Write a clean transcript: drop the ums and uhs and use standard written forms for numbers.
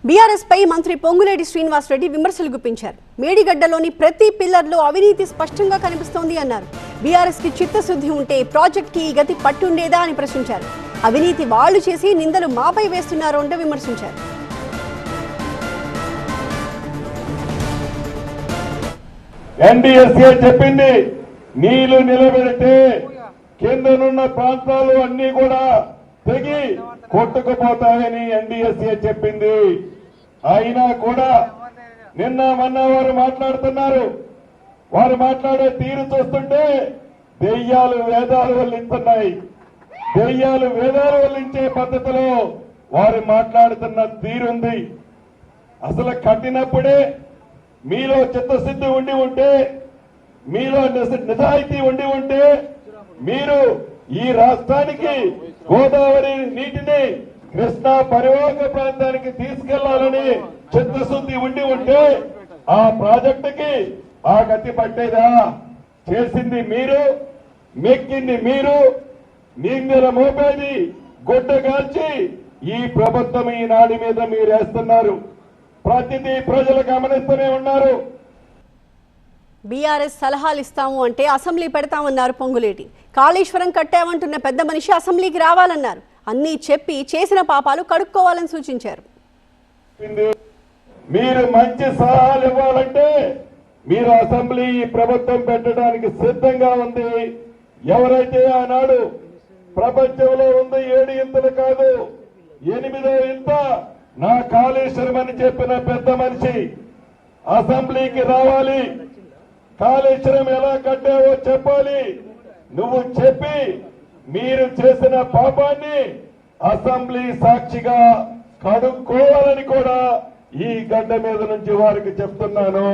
BRS పై మంత్రి పొంగులేటి శ్రీనివాస్ రెడ్డి విమర్శలు గుప్పించారు. మేడిగడ్డలోని ప్రతి పిల్లర్లో అవినీతి స్పష్టంగా కనిపిస్తోంది అన్నారు. బీఆర్ఎస్ కి చిత్తశుద్ధి ఉంటే ప్రాజెక్ట్ కి ఈ గతి పట్టుండేదా అని ప్రశ్నించారు. అవినీతి వాళ్లు చేసి నిందలు మాపై వేస్తున్నారు అంటూ విమర్శించారు. ఎన్డీఎస్ఏ చెప్పింది నీళ్లు నిలబెడితే కిందనున్న ప్రాంతాలు అన్ని కూడా తెగి కొట్టుకుపోతాయని ఎన్డీఎస్ఏ చెప్పింది. అయినా కూడా నిన్న మొన్న వారు మాట్లాడుతున్నారు. వారు మాట్లాడే తీరు చూస్తుంటే దెయ్యాలు వేదాలు వల్లిస్తున్నాయి. దెయ్యాలు వేదాలు వల్లించే పద్ధతిలో వారు మాట్లాడుతున్న తీరుంది. అసలు కట్టినప్పుడే మీలో చిత్తశుద్ధి ఉండి ఉంటే, మీలో నిజాయితీ ఉండి ఉంటే, మీరు ఈ రాష్ట్రానికి గోదావరి నీటిని కృష్ణా పరివాహక ప్రాంతానికి తీసుకెళ్లాలని చిత్తశుద్ధి ఉండి ఉంటే ఆ ప్రాజెక్టుకి ఆ గతి పట్టేదా? చేసింది మీరు, మెక్కింది మీరు, నిందెల మోపేది గొడ్డగాల్చి ఈ ప్రభుత్వం ఈ నాడి మీద మీరు వేస్తున్నారు. ప్రతిదీ ప్రజలు గమనిస్తూనే ఉన్నారు. బీఆర్ఎస్ సలహాలు ఇస్తాము అంటే అసెంబ్లీ పెడతామన్నారు పొంగులేటి. కాళేశ్వరం కట్టామంటున్న పెద్ద మనిషి అసెంబ్లీకి రావాలన్నారు. అన్నీ చెప్పి చేసిన పాపాలు కడుక్కోవాలని సూచించారు. మీరు మంచి సలహాలు ఇవ్వాలంటే మీరు అసెంబ్లీ ఈ ప్రభుత్వం పెట్టడానికి సిద్ధంగా ఉంది. ఎవరైతే ఆనాడు ప్రపంచంలో ఉంది 7 ఇంతలు కాదు 8వ ఇంత నా కాళేశ్వరం అని చెప్పిన పెద్ద మనిషి అసెంబ్లీకి రావాలి. కాళేశ్వరం ఎలా కట్టావో చెప్పాలి. నువ్వు చెప్పి మీరు చేసిన పాపాన్ని అసెంబ్లీ సాక్షిగా కడుక్కోవాలని కూడా ఈ గడ్డ మీద నుంచి వారికి చెప్తున్నాను.